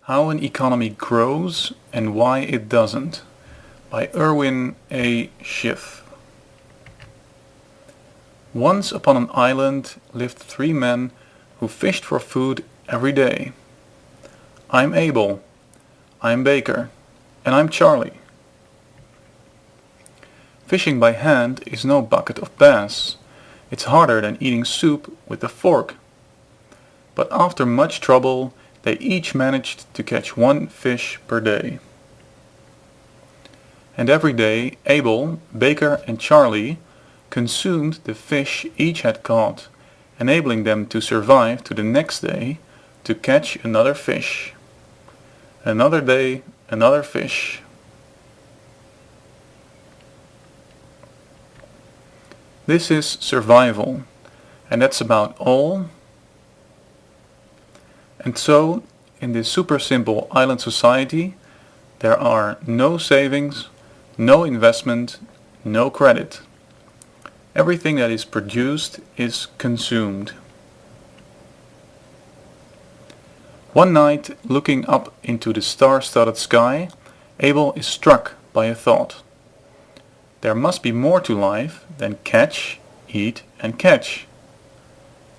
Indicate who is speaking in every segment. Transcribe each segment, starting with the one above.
Speaker 1: How an Economy Grows and Why It Doesn't by Irwin A. Schiff. Once upon an island lived 3 men who fished for food every day. I'm Abel, I'm Baker, and I'm Charlie. Fishing by hand is no bucket of bass. It's harder than eating soup with a fork. But after much trouble, they each managed to catch 1 fish per day. And every day Abel, Baker and Charlie consumed the fish each had caught, enabling them to survive to the next day to catch another fish. Another day, another fish. This is survival, and that's about all. And so, in this super simple island society, there are no savings, no investment, no credit. Everything that is produced is consumed. One night, looking up into the star-studded sky, Abel is struck by a thought. There must be more to life than catch, eat and catch.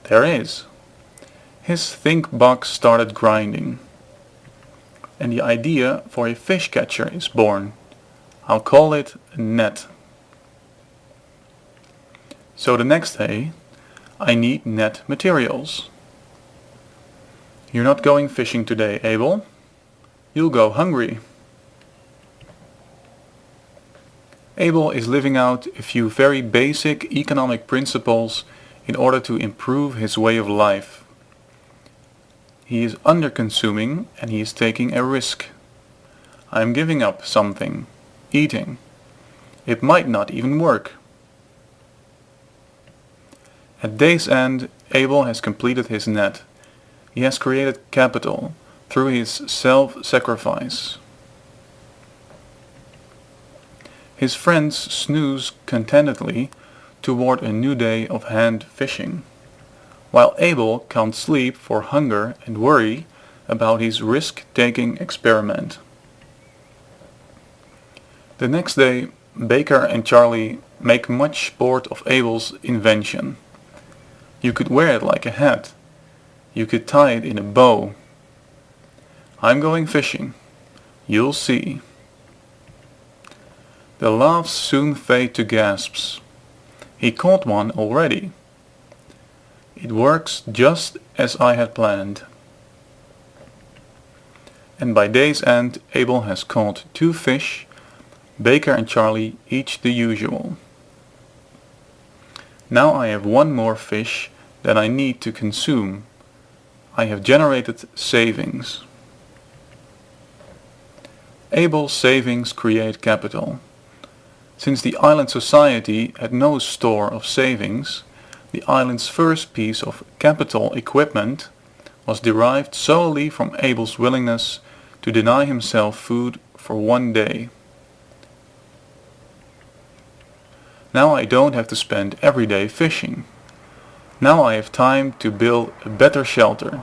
Speaker 1: There is. His think box started grinding, and the idea for a fish catcher is born. I'll call it a net. So the next day, I need net materials. You're not going fishing today, Abel. You'll go hungry. Abel is living out a few very basic economic principles in order to improve his way of life. He is under-consuming and he is taking a risk. I am giving up something, eating. It might not even work. At day's end, Abel has completed his net. He has created capital through his self-sacrifice. His friends snooze contentedly toward a new day of hand fishing, while Abel can't sleep for hunger and worry about his risk-taking experiment. The next day, Baker and Charlie make much sport of Abel's invention. You could wear it like a hat. You could tie it in a bow. I'm going fishing. You'll see. The laughs soon fade to gasps. He caught one already. It works just as I had planned. And by day's end, Abel has caught 2 fish, Baker and Charlie each the usual. Now I have 1 more fish that I need to consume. I have generated savings. Abel's savings create capital. Since the island society had no store of savings, the island's first piece of capital equipment was derived solely from Abel's willingness to deny himself food for 1 day. Now I don't have to spend every day fishing. Now I have time to build a better shelter,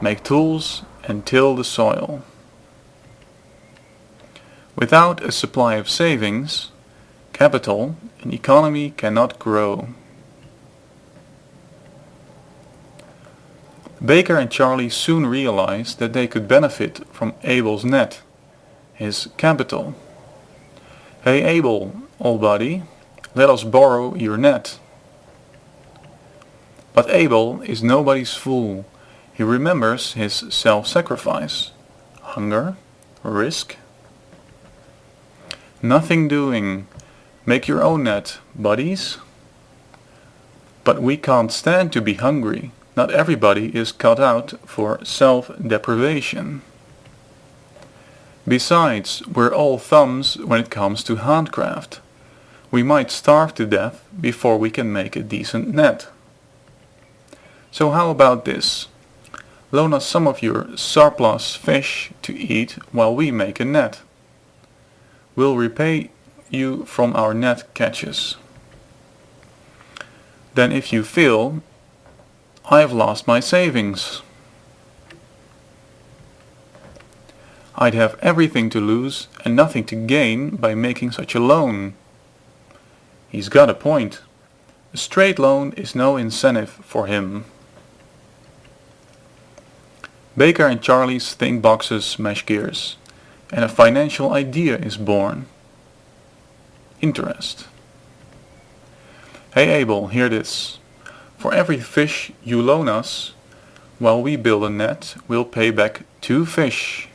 Speaker 1: make tools and till the soil. Without a supply of savings, capital, an economy cannot grow. Baker and Charlie soon realized that they could benefit from Abel's net, his capital. Hey Abel, old buddy, let us borrow your net. But Abel is nobody's fool. He remembers his self-sacrifice, hunger, risk. Nothing doing. Make your own net, buddies. But we can't stand to be hungry. Not everybody is cut out for self-deprivation. Besides, we're all thumbs when it comes to handcraft. We might starve to death before we can make a decent net. So how about this? Loan us some of your surplus fish to eat while we make a net. We'll repay you from our net catches. Then if you fail, I have lost my savings. I'd have everything to lose and nothing to gain by making such a loan. He's got a point. A straight loan is no incentive for him. Baker and Charlie's think boxes mesh gears, and a financial idea is born. Interest. Hey Abel, hear this. For every fish you loan us, while we build a net, we'll pay back 2 fish.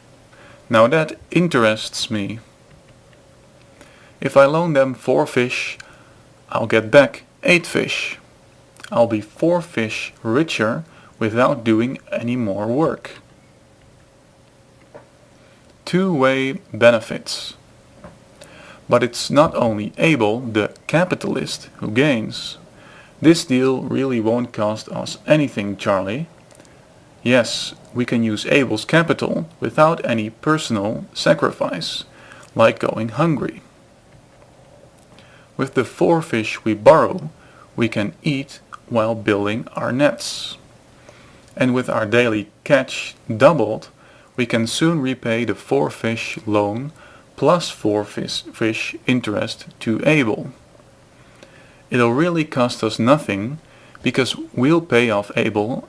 Speaker 1: Now that interests me. If I loan them 4 fish, I'll get back 8 fish. I'll be 4 fish richer without doing any more work. Two-way benefits. But it's not only Abel, the capitalist, who gains. This deal really won't cost us anything, Charlie. Yes, we can use Abel's capital without any personal sacrifice, like going hungry. With the 4 fish we borrow, we can eat while building our nets. And with our daily catch doubled, we can soon repay the 4 fish loan plus 4 fish interest to Abel. It'll really cost us nothing because we'll pay off Abel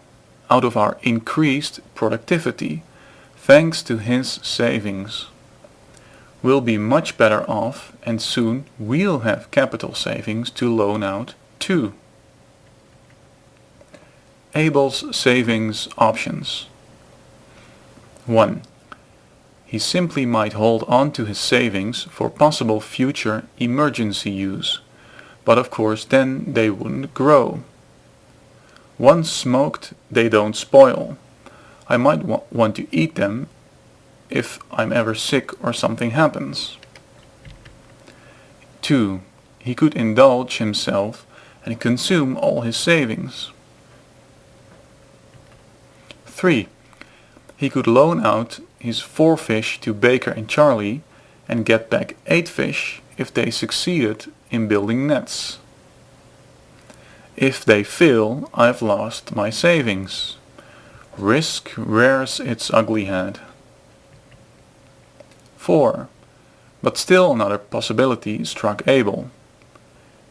Speaker 1: out of our increased productivity, thanks to his savings. We'll be much better off and soon we'll have capital savings to loan out too. Abel's savings options. 1. He simply might hold on to his savings for possible future emergency use, but of course then they wouldn't grow. Once smoked, they don't spoil. I might want to eat them if I'm ever sick or something happens. 2. He could indulge himself and consume all his savings. 3. He could loan out his 4 fish to Baker and Charlie and get back 8 fish if they succeeded in building nets. If they fail, I've lost my savings. Risk rears its ugly head. 4. But still another possibility struck Abel.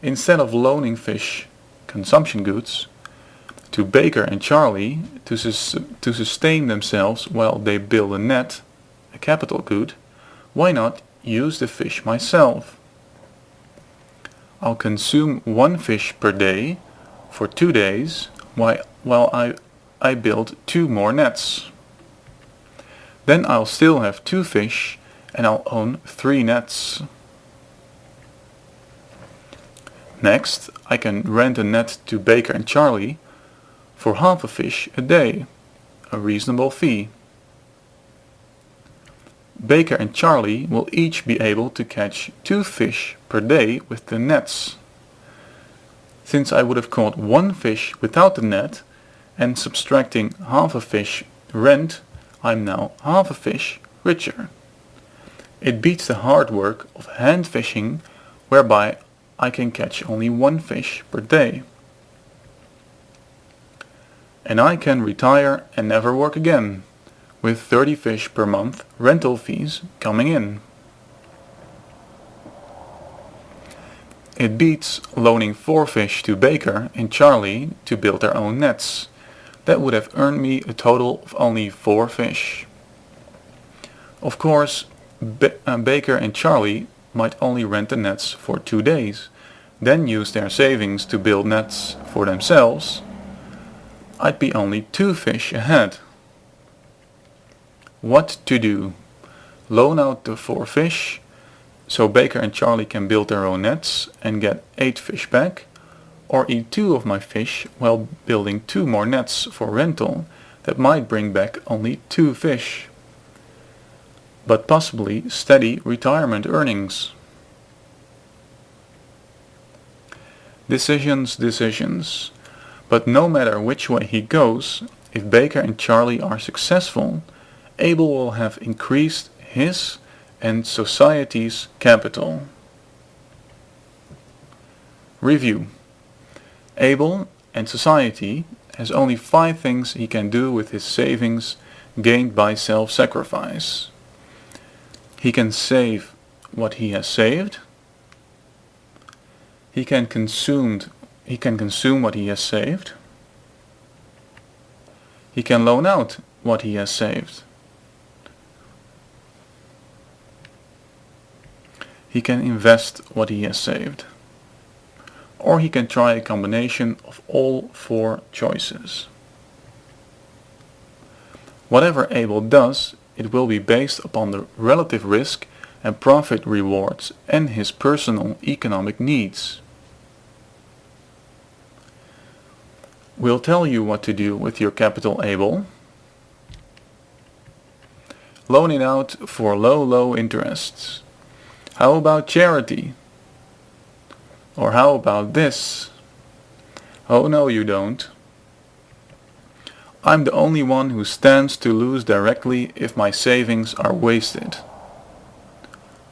Speaker 1: Instead of loaning fish, consumption goods, to Baker and Charlie to sustain themselves while they build a net, a capital good, why not use the fish myself? I'll consume 1 fish per day for 2 days while I build 2 more nets. Then I'll still have 2 fish and I'll own 3 nets. Next, I can rent a net to Baker and Charlie for half a fish a day, a reasonable fee. Baker and Charlie will each be able to catch 2 fish per day with the nets. Since I would have caught 1 fish without the net and subtracting half a fish rent, I'm now half a fish richer. It beats the hard work of hand fishing, whereby I can catch only 1 fish per day. And I can retire and never work again, with 30 fish per month rental fees coming in. It beats loaning 4 fish to Baker and Charlie to build their own nets. That would have earned me a total of only 4 fish. Of course, Baker and Charlie might only rent the nets for 2 days, then use their savings to build nets for themselves. I'd be only 2 fish ahead. What to do? Loan out the 4 fish, so Baker and Charlie can build their own nets and get 8 fish back, or eat 2 of my fish while building 2 more nets for rental that might bring back only 2 fish, but possibly steady retirement earnings. Decisions. But no matter which way he goes, if Baker and Charlie are successful, Abel will have increased his and society's capital. Review. Abel and society has only 5 things he can do with his savings gained by self-sacrifice. He can save what he has saved. He can consume what he has saved. He can loan out what he has saved. He can invest what he has saved. Or he can try a combination of all four choices. Whatever Abel does, it will be based upon the relative risk and profit rewards and his personal economic needs. We'll tell you what to do with your capital, Abel. Loan it out for low interests. How about charity? Or how about this? Oh no, you don't. I'm the only one who stands to lose directly if my savings are wasted.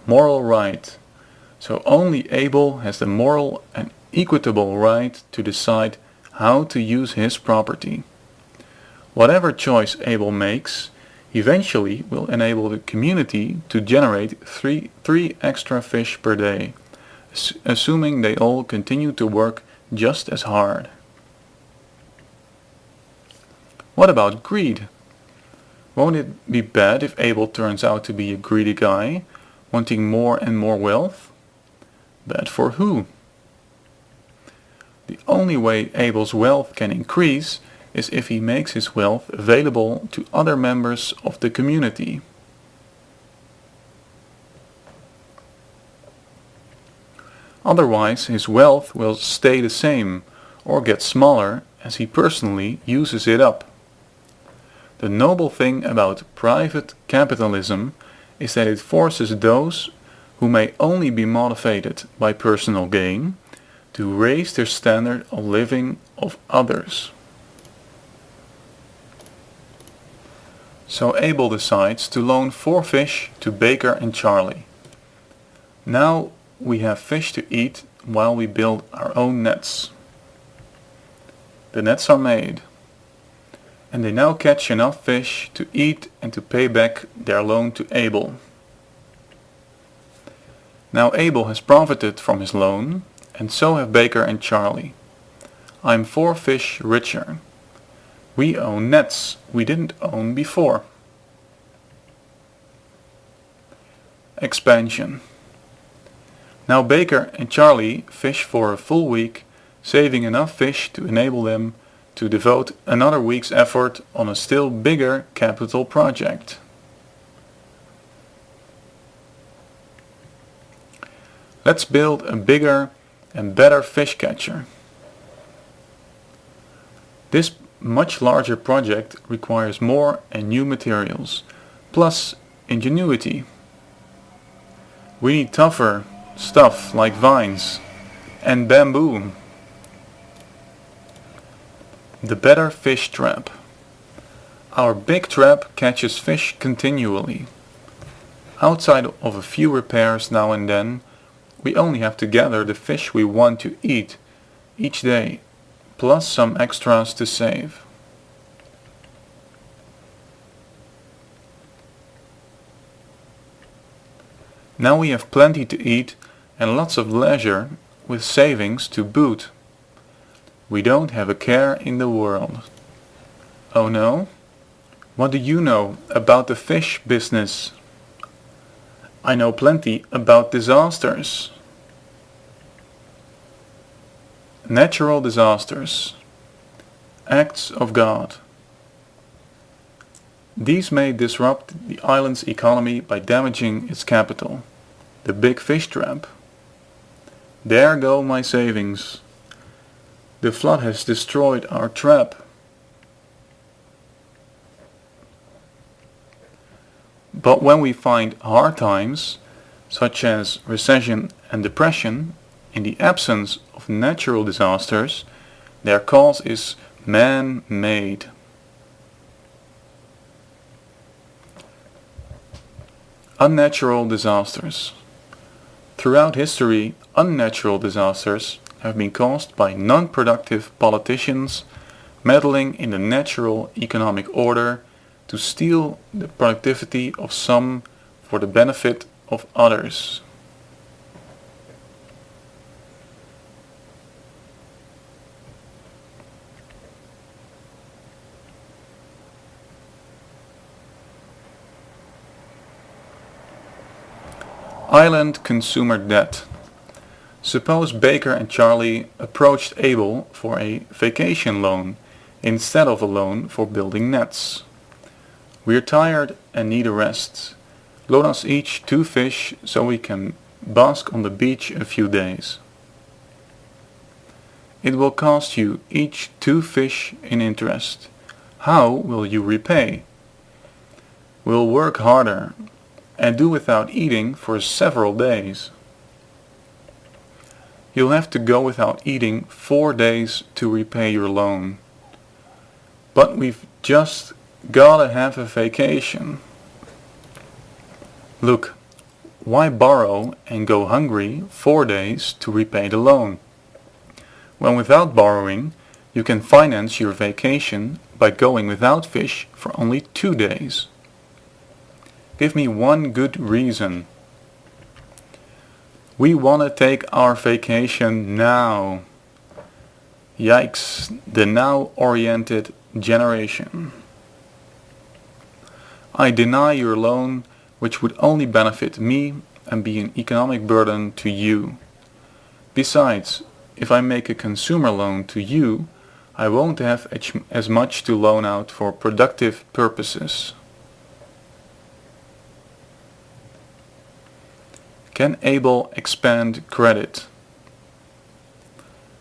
Speaker 1: Moral right. So only Abel has the moral and equitable right to decide how to use his property. Whatever choice Abel makes, eventually will enable the community to generate three extra fish per day, assuming they all continue to work just as hard. What about greed? Won't it be bad if Abel turns out to be a greedy guy, wanting more and more wealth? Bad for who? The only way Abel's wealth can increase is if he makes his wealth available to other members of the community. Otherwise, his wealth will stay the same or get smaller as he personally uses it up. The noble thing about private capitalism is that it forces those who may only be motivated by personal gain to raise their standard of living of others. So Abel decides to loan 4 fish to Baker and Charlie. Now we have fish to eat while we build our own nets. The nets are made, and they now catch enough fish to eat and to pay back their loan to Abel. Now Abel has profited from his loan, and so have Baker and Charlie. I'm 4 fish richer. We own nets we didn't own before. Expansion. Now Baker and Charlie fish for a full week, saving enough fish to enable them to devote another week's effort on a still bigger capital project. Let's build a bigger and better fish catcher. This much larger project requires more and new materials, plus ingenuity. We need tougher stuff like vines and bamboo. The better fish trap. Our big trap catches fish continually. Outside of a few repairs now and then, we only have to gather the fish we want to eat each day, plus some extras to save. Now we have plenty to eat and lots of leisure with savings to boot. We don't have a care in the world. Oh no? What do you know about the fish business? I know plenty about disasters. Natural disasters. Acts of God. These may disrupt the island's economy by damaging its capital, the big fish trap. There go my savings. The flood has destroyed our trap. But when we find hard times, such as recession and depression, in the absence of natural disasters, their cause is man-made. Unnatural disasters. Throughout history, unnatural disasters have been caused by non-productive politicians meddling in the natural economic order to steal the productivity of some for the benefit of others. Island consumer debt. Suppose Baker and Charlie approached Abel for a vacation loan instead of a loan for building nets. We're tired and need a rest. Loan us each 2 fish so we can bask on the beach a few days. It will cost you each 2 fish in interest. How will you repay? We'll work harder and do without eating for several days. You'll have to go without eating 4 days to repay your loan. But we've just gotta have a vacation. Look, why borrow and go hungry 4 days to repay the loan, when without borrowing you can finance your vacation by going without fish for only 2 days? Give me one good reason. We wanna take our vacation now. Yikes, the now-oriented generation. I deny your loan, which would only benefit me and be an economic burden to you. Besides, if I make a consumer loan to you, I won't have as much to loan out for productive purposes. Can Abel expand credit?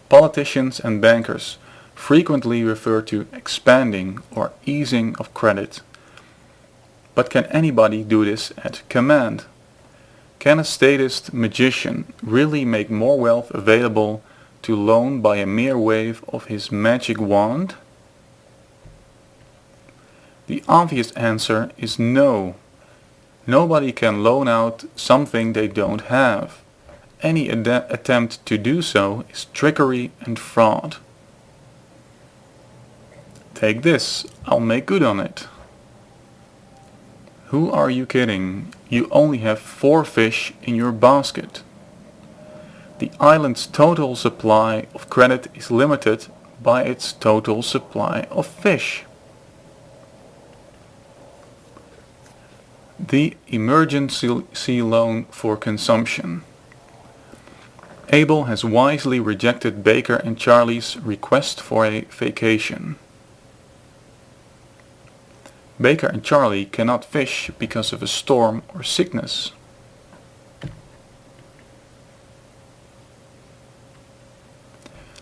Speaker 1: Politicians and bankers frequently refer to expanding or easing of credit. But can anybody do this at command? Can a statist magician really make more wealth available to loan by a mere wave of his magic wand? The obvious answer is no. Nobody can loan out something they don't have. Any attempt to do so is trickery and fraud. Take this, I'll make good on it. Who are you kidding? You only have 4 fish in your basket. The island's total supply of credit is limited by its total supply of fish. The emergency loan for consumption. Abel has wisely rejected Baker and Charlie's request for a vacation. Baker and Charlie cannot fish because of a storm or sickness.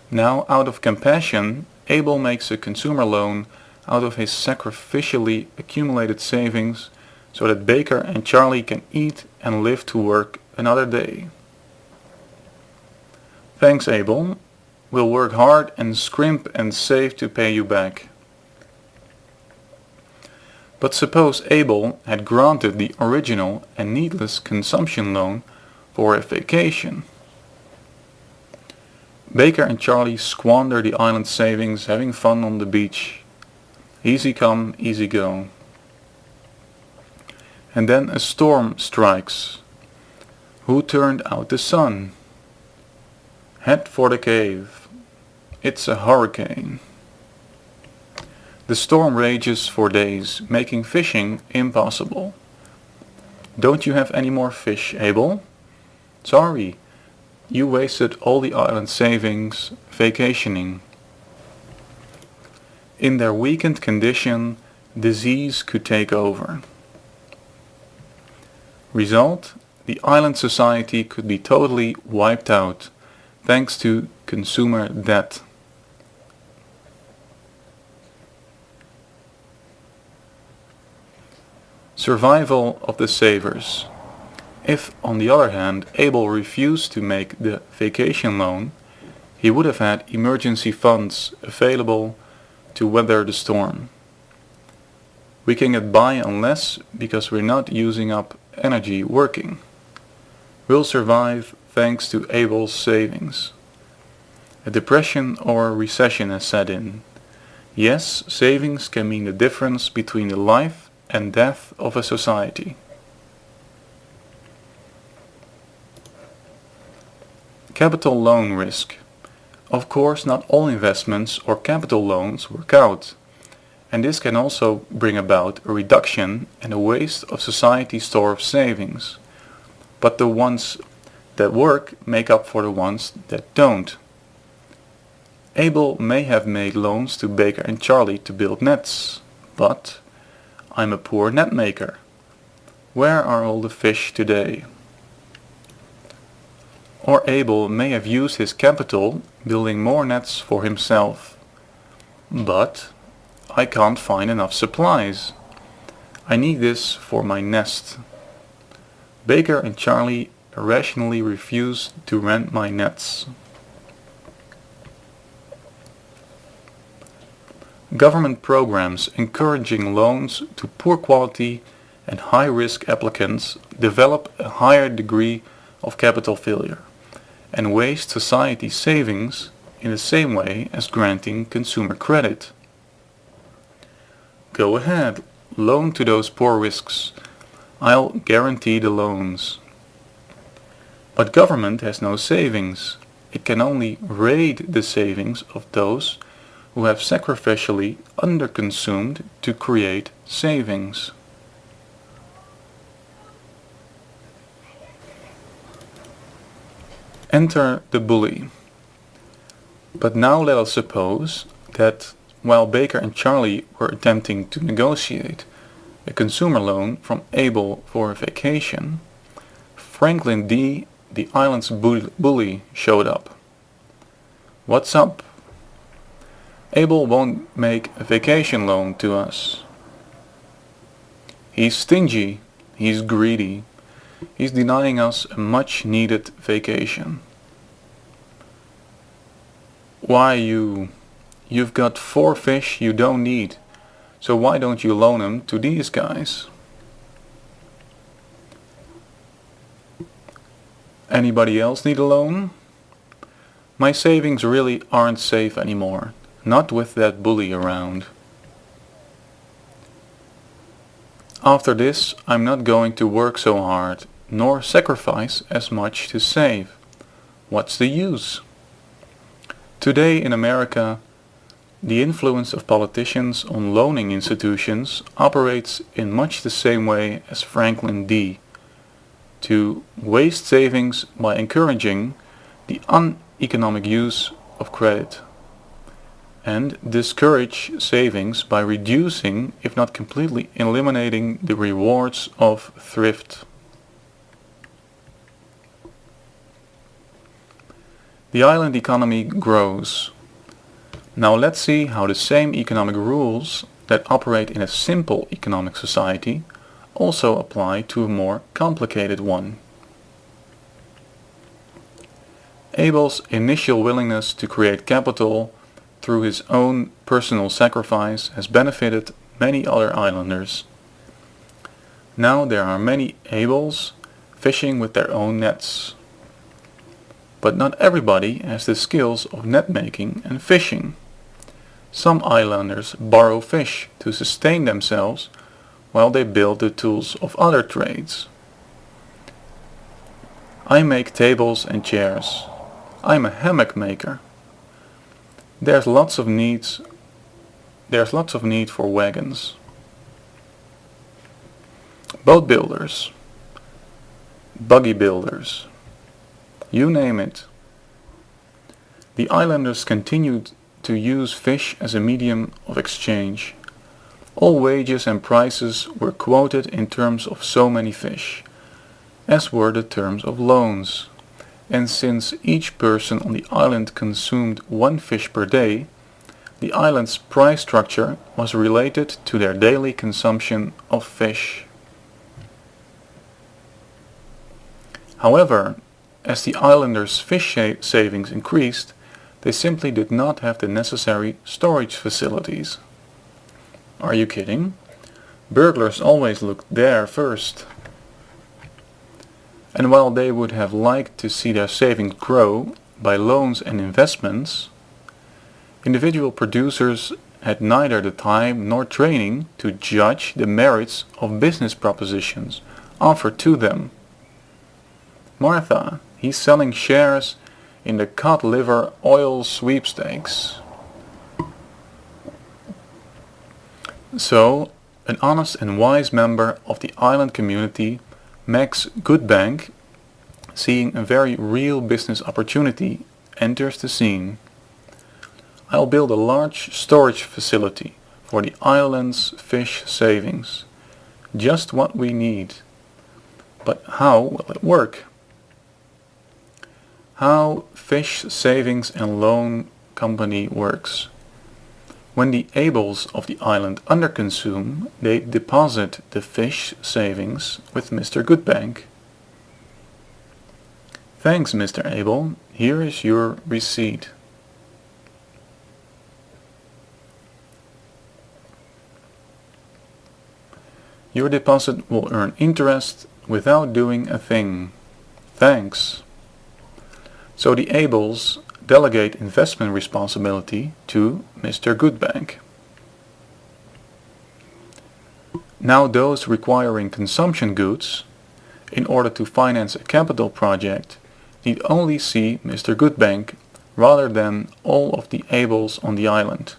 Speaker 1: Now, out of compassion, Abel makes a consumer loan out of his sacrificially accumulated savings so that Baker and Charlie can eat and live to work another day. Thanks, Abel. We'll work hard and scrimp and save to pay you back. But suppose Abel had granted the original and needless consumption loan for a vacation. Baker and Charlie squander the island savings having fun on the beach. Easy come, easy go. And then a storm strikes. Who turned out the sun? Head for the cave. It's a hurricane. The storm rages for days, making fishing impossible. Don't you have any more fish, Abel? Sorry, you wasted all the island savings vacationing. In their weakened condition, disease could take over. Result, the island society could be totally wiped out, thanks to consumer debt. Survival of the savers. If, on the other hand, Abel refused to make the vacation loan, he would have had emergency funds available to weather the storm. We can get by on less because we're not using up energy working. We'll survive thanks to Abel's savings. A depression or a recession has set in. Yes, savings can mean the difference between the life and death of a society. Capital loan risk. Of course, not all investments or capital loans work out, and this can also bring about a reduction and a waste of society's store of savings. But the ones that work make up for the ones that don't. Abel may have made loans to Baker and Charlie to build nets, but I'm a poor net maker. Where are all the fish today? Or Abel may have used his capital building more nets for himself. But I can't find enough supplies. I need this for my nest. Baker and Charlie irrationally refuse to rent my nets. Government programs encouraging loans to poor quality and high risk applicants develop a higher degree of capital failure and waste society's savings in the same way as granting consumer credit. Go ahead, loan to those poor risks. I'll guarantee the loans. But government has no savings. It can only raid the savings of those who have sacrificially underconsumed to create savings. Enter the bully. But now let us suppose that while Baker and Charlie were attempting to negotiate a consumer loan from Abel for a vacation, Franklin D., the island's bully, showed up. What's up? Abel won't make a vacation loan to us. He's stingy, he's greedy, he's denying us a much needed vacation. Why you've got 4 fish you don't need, so why don't you loan them to these guys? Anybody else need a loan? My savings really aren't safe anymore, not with that bully around. After this, I'm not going to work so hard, nor sacrifice as much to save. What's the use? Today in America, the influence of politicians on loaning institutions operates in much the same way as Franklin D. to waste savings by encouraging the uneconomic use of credit, and discourage savings by reducing, if not completely eliminating, the rewards of thrift. The island economy grows. Now let's see how the same economic rules that operate in a simple economic society also apply to a more complicated one. Abel's initial willingness to create capital through his own personal sacrifice has benefited many other islanders. Now there are many Abels fishing with their own nets. But not everybody has the skills of net making and fishing. Some islanders borrow fish to sustain themselves while they build the tools of other trades. I make tables and chairs. I'm a hammock maker. There's lots of need for wagons. Boat builders, buggy builders, you name it. The islanders continued to use fish as a medium of exchange. All wages and prices were quoted in terms of so many fish, as were the terms of loans. And since each person on the island consumed 1 fish per day, the island's price structure was related to their daily consumption of fish. However, as the islanders' fish savings increased, they simply did not have the necessary storage facilities. Are you kidding? Burglars always looked there first. And while they would have liked to see their savings grow by loans and investments, individual producers had neither the time nor training to judge the merits of business propositions offered to them. Martha, he's selling shares in the cod liver oil sweepstakes. So, an honest and wise member of the island community, Max Goodbank, seeing a very real business opportunity, enters the scene. I'll build a large storage facility for the island's fish savings. Just what we need. But how will it work? How Fish Savings and Loan Company works. When the Abels of the island underconsume, they deposit the fish savings with Mr. Goodbank. Thanks, Mr. Abel. Here is your receipt. Your deposit will earn interest without doing a thing. Thanks. So the Abels delegate investment responsibility to Mr. Goodbank. Now those requiring consumption goods, in order to finance a capital project, need only see Mr. Goodbank rather than all of the Abels on the island.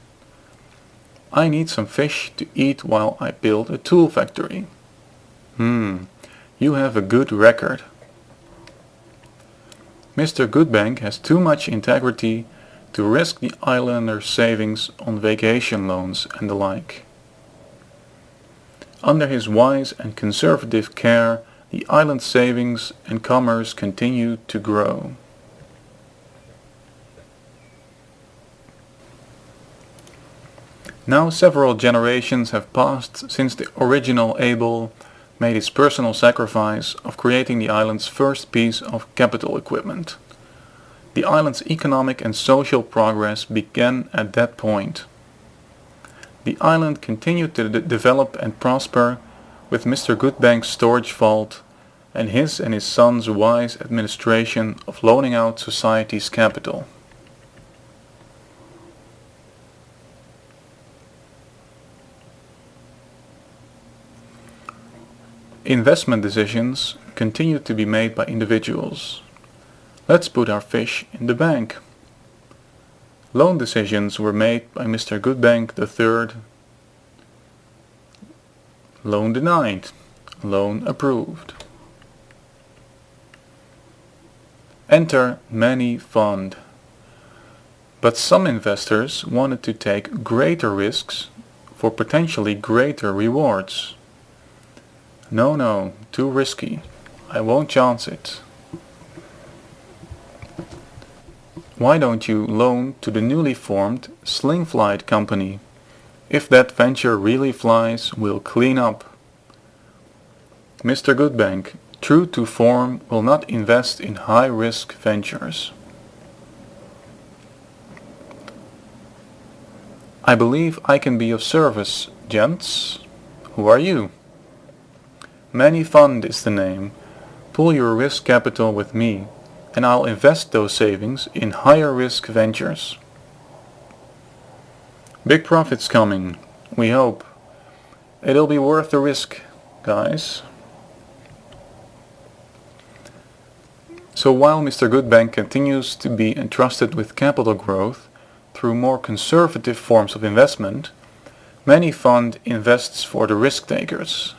Speaker 1: I need some fish to eat while I build a tool factory. You have a good record. Mr. Goodbank has too much integrity to risk the islanders' savings on vacation loans and the like. Under his wise and conservative care, the island's savings and commerce continue to grow. Now several generations have passed since the original Abel made his personal sacrifice of creating the island's first piece of capital equipment. The island's economic and social progress began at that point. The island continued to develop and prosper with Mr. Goodbank's storage vault and his son's wise administration of loaning out society's capital. Investment decisions continue to be made by individuals. Let's put our fish in the bank. Loan decisions were made by Mr. Goodbank III. Loan denied. Loan approved. Enter many fund. But some investors wanted to take greater risks for potentially greater rewards. No, too risky. I won't chance it. Why don't you loan to the newly formed Sling Flight Company? If that venture really flies, we'll clean up. Mr. Goodbank, true to form, will not invest in high-risk ventures. I believe I can be of service, gents. Who are you? Many Fund is the name. Pool your risk capital with me, and I'll invest those savings in higher risk ventures. Big profits coming, we hope. It'll be worth the risk, guys. So while Mr. Goodbank continues to be entrusted with capital growth through more conservative forms of investment, Many Fund invests for the risk takers.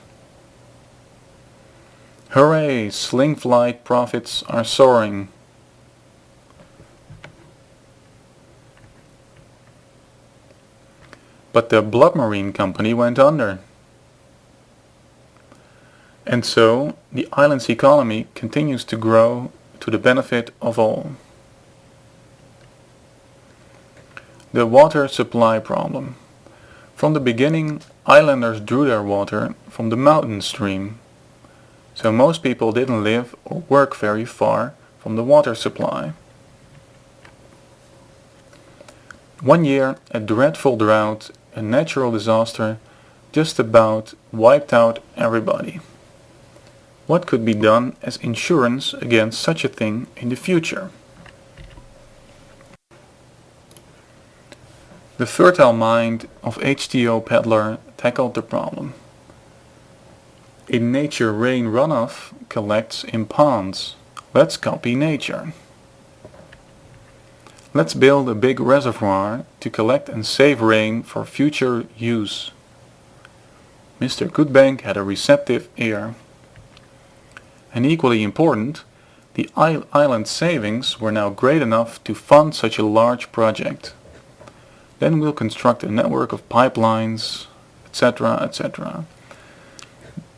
Speaker 1: Hooray! Sling Flight profits are soaring. But the Blood Marine Company went under. And so, the island's economy continues to grow to the benefit of all. The water supply problem. From the beginning, islanders drew their water from the mountain stream. So most people didn't live or work very far from the water supply. One year, a dreadful drought, a natural disaster, just about wiped out everybody. What could be done as insurance against such a thing in the future? The fertile mind of H.T.O. Peddler tackled the problem. In nature, rain runoff collects in ponds. Let's copy nature. Let's build a big reservoir to collect and save rain for future use. Mr. Goodbank had a receptive ear. And equally important, the island savings were now great enough to fund such a large project. Then we'll construct a network of pipelines, etc., etc.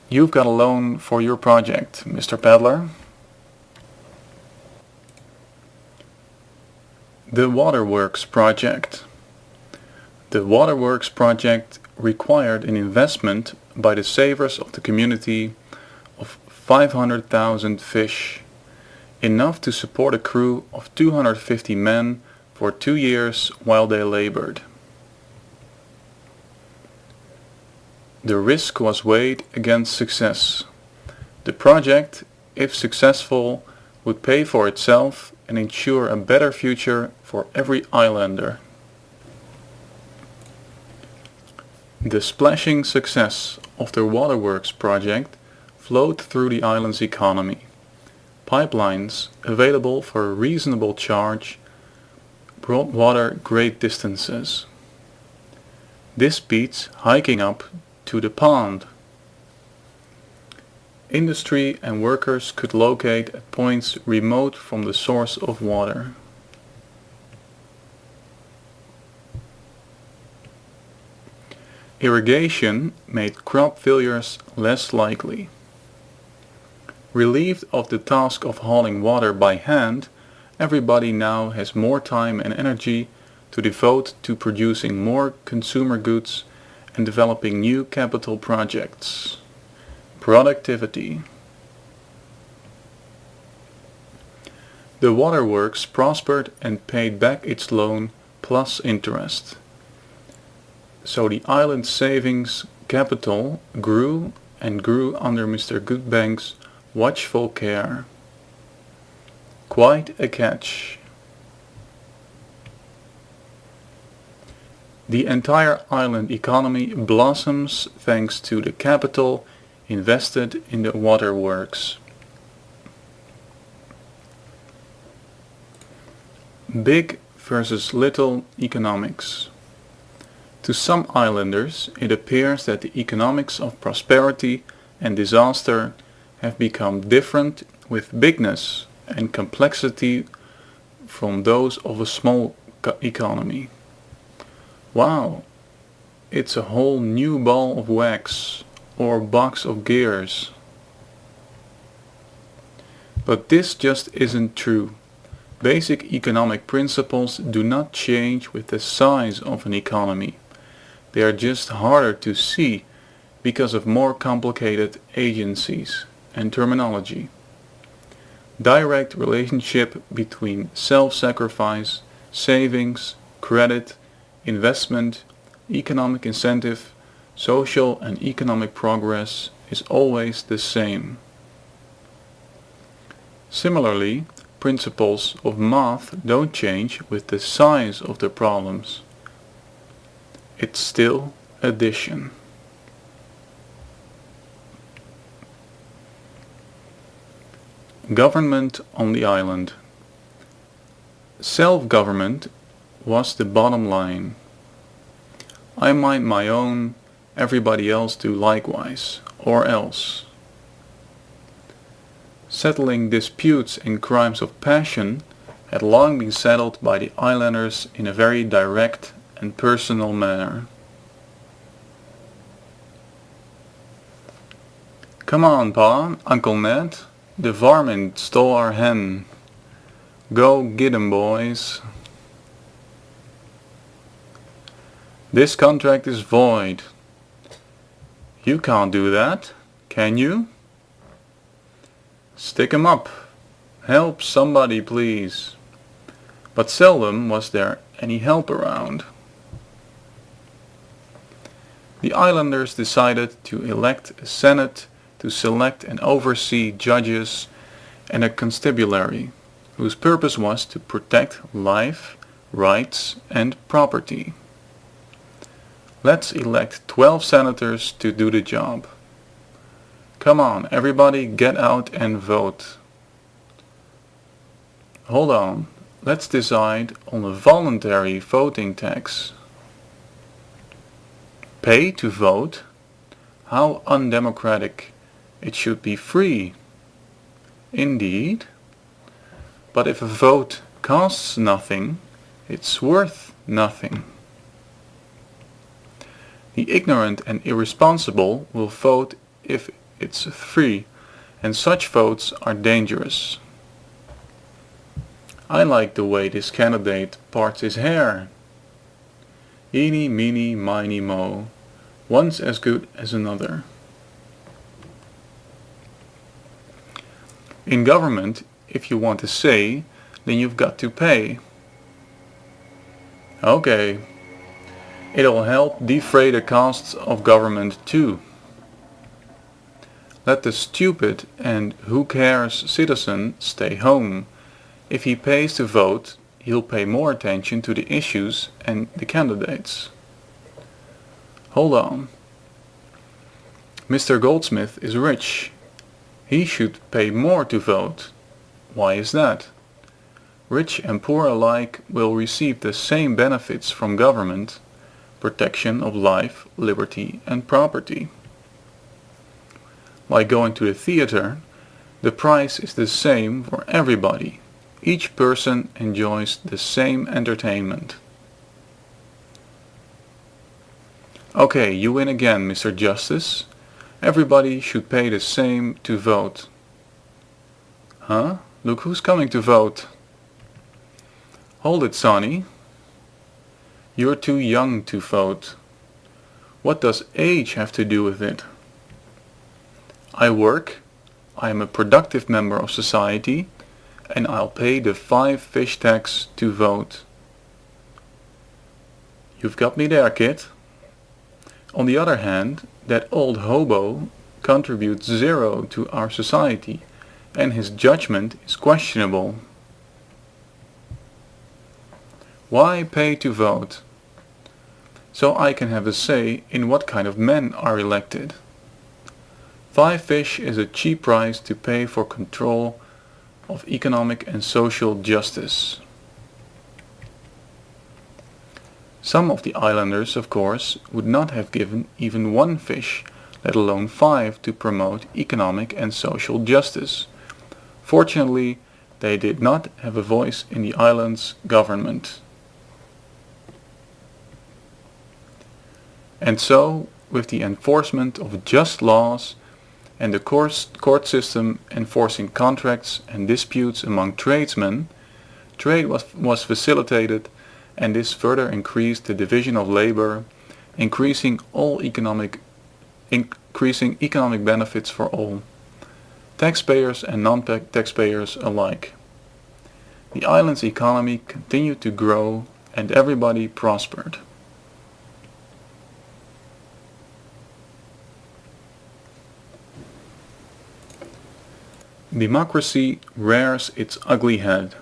Speaker 1: You've got a loan for your project, Mr. Peddler. The Waterworks Project. The Waterworks Project required an investment by the savers of the community of 500,000 fish, enough to support a crew of 250 men for 2 years while they labored. The risk was weighed against success. The project, if successful, would pay for itself and ensure a better future for every islander. The splashing success of the Waterworks project flowed through the island's economy. Pipelines, available for a reasonable charge, brought water great distances. This beats hiking up to the pond. Industry and workers could locate at points remote from the source of water. Irrigation made crop failures less likely. Relieved of the task of hauling water by hand, everybody now has more time and energy to devote to producing more consumer goods and developing new capital projects. Productivity. The Waterworks prospered and paid back its loan plus interest. So the island's savings capital grew and grew under Mr. Goodbank's watchful care. Quite a catch. The entire island economy blossoms thanks to the capital invested in the waterworks. Big versus little economics. To some islanders, it appears that the economics of prosperity and disaster have become different with bigness and complexity from those of a small economy. Wow, it's a whole new ball of wax or box of gears. But this just isn't true. Basic economic principles do not change with the size of an economy. They are just harder to see because of more complicated agencies and terminology. Direct relationship between self-sacrifice, savings, credit, investment, economic incentive, social and economic progress is always the same. Similarly, principles of math don't change with the size of the problems. It's still addition. Government on the island. Self-government was the bottom line. I mind my own, everybody else do likewise, or else. Settling disputes and crimes of passion had long been settled by the islanders in a very direct and personal manner. Come on, Pa, Uncle Ned, the varmint stole our hen. Go get 'em, boys. This contract is void. You can't do that, can you? Stick 'em up. Help somebody, please. But seldom was there any help around. The islanders decided to elect a senate to select and oversee judges and a constabulary, whose purpose was to protect life, rights and property. Let's elect 12 senators to do the job. Come on, everybody get out and vote. Hold on, let's decide on a voluntary voting tax. Pay to vote? How undemocratic. It should be free. Indeed. But if a vote costs nothing, it's worth nothing. The ignorant and irresponsible will vote if it's free, and such votes are dangerous. I like the way this candidate parts his hair. Eeny, meeny, miny, moe, one's as good as another. In government, if you want a say, then you've got to pay. Okay. It'll help defray the costs of government too. Let the stupid and who cares citizen stay home. If he pays to vote, he'll pay more attention to the issues and the candidates. Hold on. Mr. Goldsmith is rich. He should pay more to vote. Why is that? Rich and poor alike will receive the same benefits from government, protection of life, liberty and property. Like going to the theater, the price is the same for everybody. Each person enjoys the same entertainment. Okay, you win again, Mr. Justice. Everybody should pay the same to vote. Huh? Look who's coming to vote. Hold it, Sonny. You're too young to vote. What does age have to do with it? I work, I am a productive member of society, and I'll pay the 5 fish tax to vote. You've got me there, kid. On the other hand, that old hobo contributes 0 to our society, and his judgment is questionable. Why pay to vote? So I can have a say in what kind of men are elected. 5 fish is a cheap price to pay for control of economic and social justice. Some of the islanders, of course, would not have given even 1 fish, let alone 5, to promote economic and social justice. Fortunately, they did not have a voice in the island's government. And so, with the enforcement of just laws and the court system enforcing contracts and disputes among tradesmen, trade was facilitated, and this further increased the division of labor, increasing economic benefits for all, taxpayers and non-taxpayers alike. The island's economy continued to grow and everybody prospered. Democracy rears its ugly head.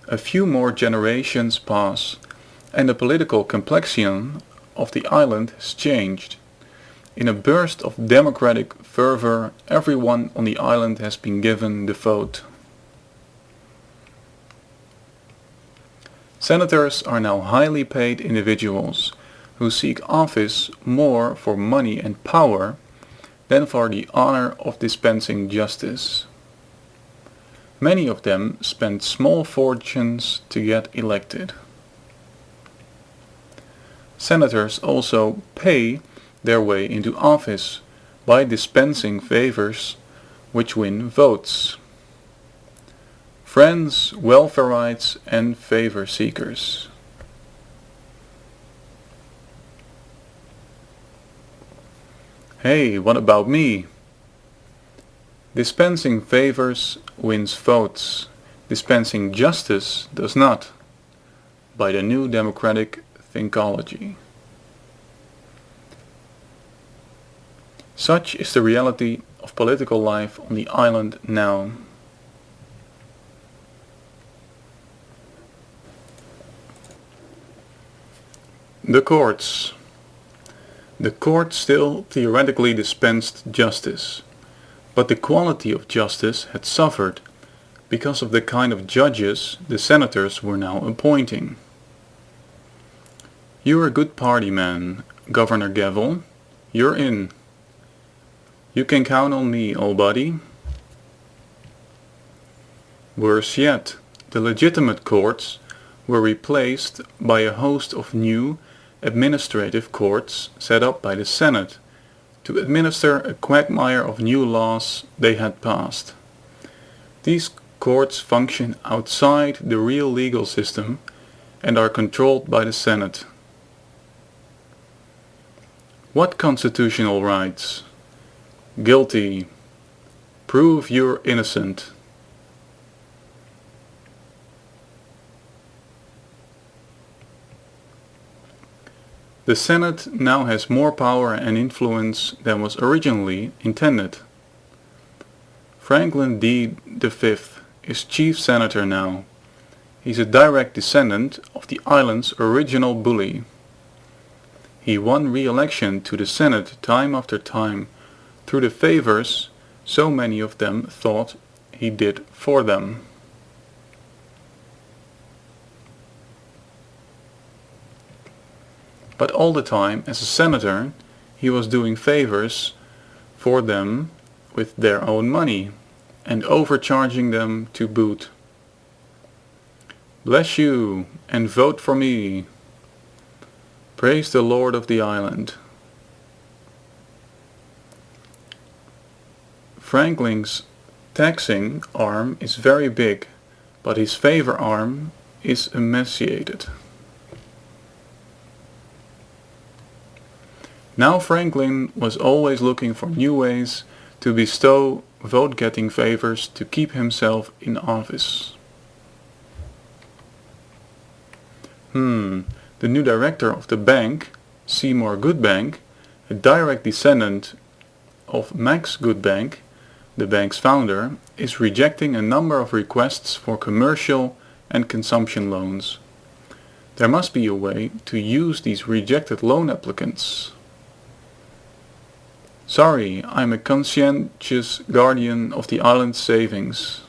Speaker 1: A few more generations pass, and the political complexion of the island has changed. In a burst of democratic fervor, everyone on the island has been given the vote. Senators are now highly paid individuals who seek office more for money and power than for the honor of dispensing justice. Many of them spend small fortunes to get elected. Senators also pay their way into office by dispensing favors which win votes. Friends, welfareites and favor seekers. Hey, what about me? Dispensing favors wins votes. Dispensing justice does not. By the new democratic thinkology. Such is the reality of political life on the island now. The courts. The court still theoretically dispensed justice, but the quality of justice had suffered, because of the kind of judges the senators were now appointing. "You're a good party man, Governor Gavel. You're in. You can count on me, old buddy." Worse yet, the legitimate courts were replaced by a host of new administrative courts set up by the Senate to administer a quagmire of new laws they had passed. These courts function outside the real legal system and are controlled by the Senate. What constitutional rights? Guilty. Prove you're innocent. The Senate now has more power and influence than was originally intended. Franklin D. V is chief senator now. He's a direct descendant of the island's original bully. He won re-election to the Senate time after time through the favors so many of them thought he did for them. But all the time, as a senator, he was doing favors for them with their own money and overcharging them to boot. "Bless you, and vote for me. Praise the Lord of the island." Franklin's taxing arm is very big, but his favor arm is emaciated. Now Franklin was always looking for new ways to bestow vote-getting favors to keep himself in office. The new director of the bank, Seymour Goodbank, a direct descendant of Max Goodbank, the bank's founder, is rejecting a number of requests for commercial and consumption loans. There must be a way to use these rejected loan applicants. "Sorry, I'm a conscientious guardian of the island's savings."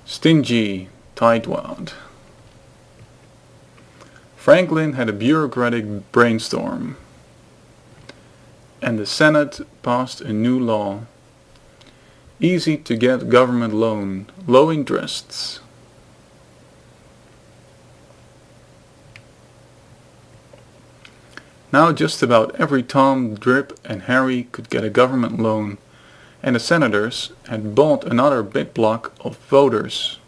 Speaker 1: Stingy, tightwad. Franklin had a bureaucratic brainstorm, and the Senate passed a new law. Easy to get government loan, low interests. Now just about every Tom, Drip and Harry could get a government loan, and the senators had bought another big block of voters.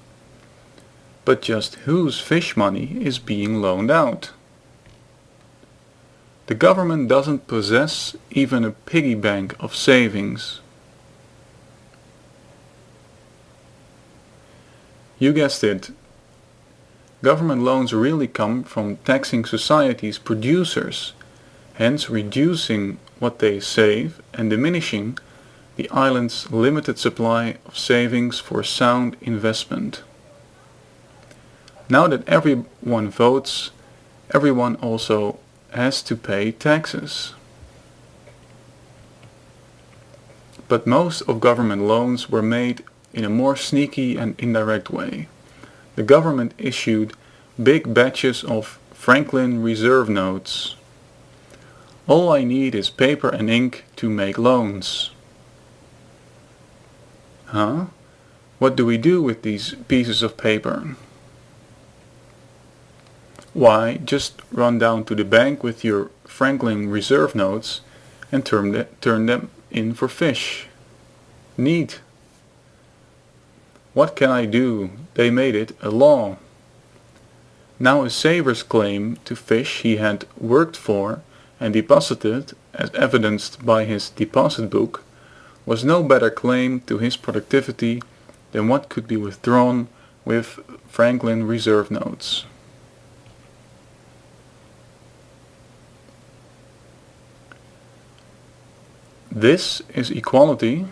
Speaker 1: But just whose fish money is being loaned out? The government doesn't possess even a piggy bank of savings. You guessed it. Government loans really come from taxing society's producers, hence reducing what they save and diminishing the island's limited supply of savings for sound investment. Now that everyone votes, everyone also has to pay taxes. But most of government loans were made in a more sneaky and indirect way. The government issued big batches of Franklin Reserve notes. All I need is paper and ink to make loans. Huh? What do we do with these pieces of paper? Why, just run down to the bank with your Franklin Reserve notes and turn them in for fish. Neat. What can I do? They made it a law. Now a saver's claim to fish he had worked for and deposited, as evidenced by his deposit book, was no better claim to his productivity than what could be withdrawn with Franklin Reserve notes. This is equality.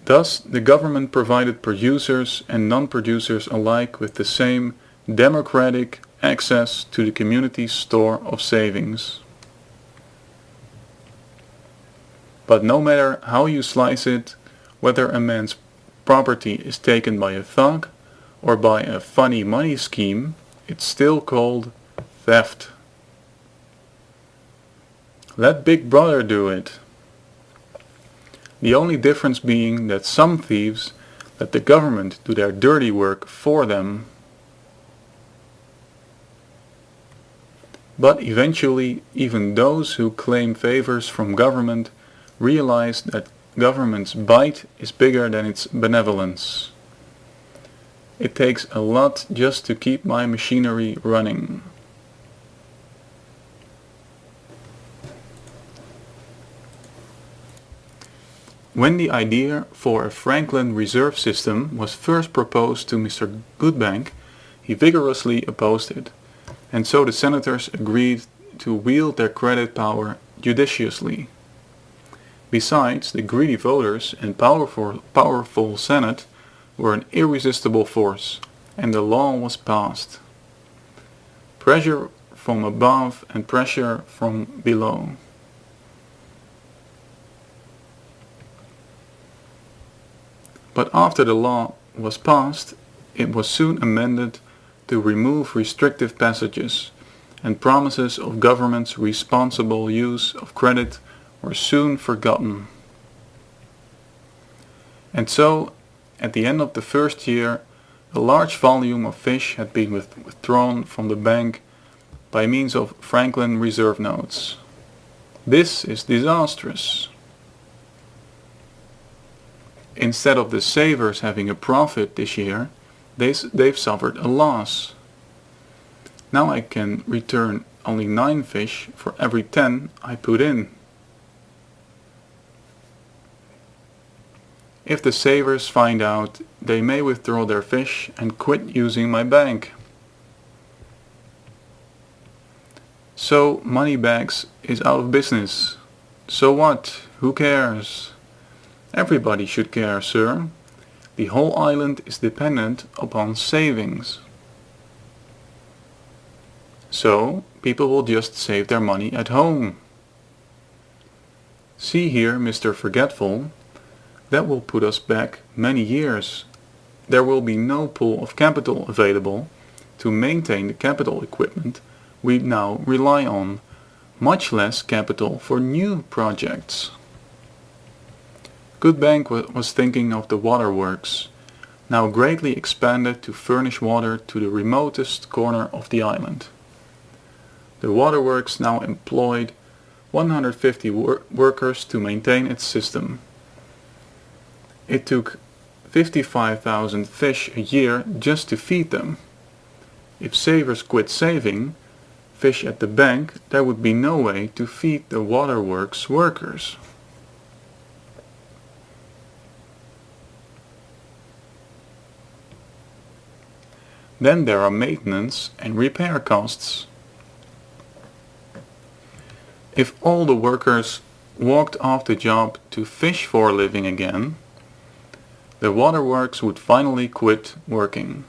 Speaker 1: Thus, the government provided producers and non-producers alike with the same democratic access to the community's store of savings. But no matter how you slice it, Whether a man's property is taken by a thug or by a funny money scheme, it's still called theft. Let Big Brother do it. The only difference being that some thieves let the government do their dirty work for them. But eventually, even those who claim favors from government realize that government's bite is bigger than its benevolence. It takes a lot just to keep my machinery running. When the idea for a Franklin reserve system was first proposed to Mr. Goodbank, he vigorously opposed it, and so the senators agreed to wield their credit power judiciously. Besides, the greedy voters and powerful Senate were an irresistible force, and the law was passed. Pressure from above and pressure from below. But after the law was passed, it was soon amended to remove restrictive passages, and promises of government's responsible use of credit were soon forgotten. And so, at the end of the first year, a large volume of fish had been withdrawn from the bank by means of Franklin reserve notes. This is disastrous. Instead of the savers having a profit this year, they've suffered a loss. Now I can return only 9 fish for every 10 I put in. If the savers find out, they may withdraw their fish and quit using my bank. So Moneybags is out of business. So what? Who cares? Everybody should care, sir. The whole island is dependent upon savings. So, people will just save their money at home. See here, Mr. Forgetful, that will put us back many years. There will be no pool of capital available to maintain the capital equipment we now rely on, much less capital for new projects. Goodbank was thinking of the waterworks, now greatly expanded to furnish water to the remotest corner of the island. The waterworks now employed 150 workers to maintain its system. It took 55,000 fish a year just to feed them. If savers quit saving fish at the bank, there would be no way to feed the waterworks workers. Then there are maintenance and repair costs. If all the workers walked off the job to fish for a living again, the waterworks would finally quit working.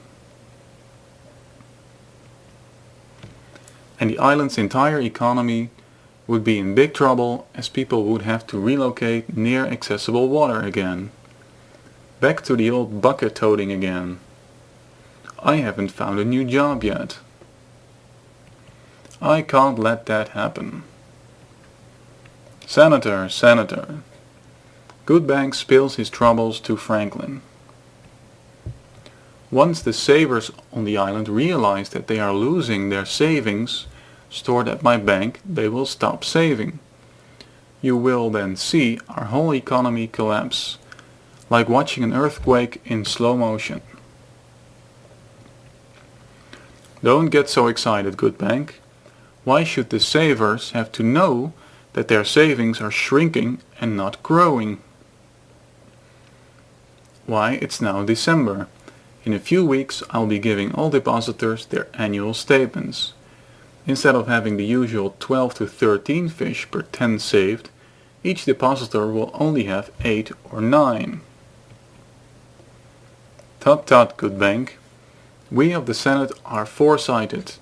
Speaker 1: And the island's entire economy would be in big trouble, as people would have to relocate near accessible water again. Back to the old bucket toting again. I haven't found a new job yet. I can't let that happen. Senator, Senator. Goodbank spills his troubles to Franklin. Once the savers on the island realize that they are losing their savings stored at my bank, they will stop saving. You will then see our whole economy collapse, like watching an earthquake in slow motion. Don't get so excited, Goodbank. Why should the savers have to know that their savings are shrinking and not growing? Why, it's now December. In a few weeks I'll be giving all depositors their annual statements. Instead of having the usual 12 to 13 fish per 10 saved, each depositor will only have 8 or 9. Tut tut, Goodbank. We of the Senate are foresighted.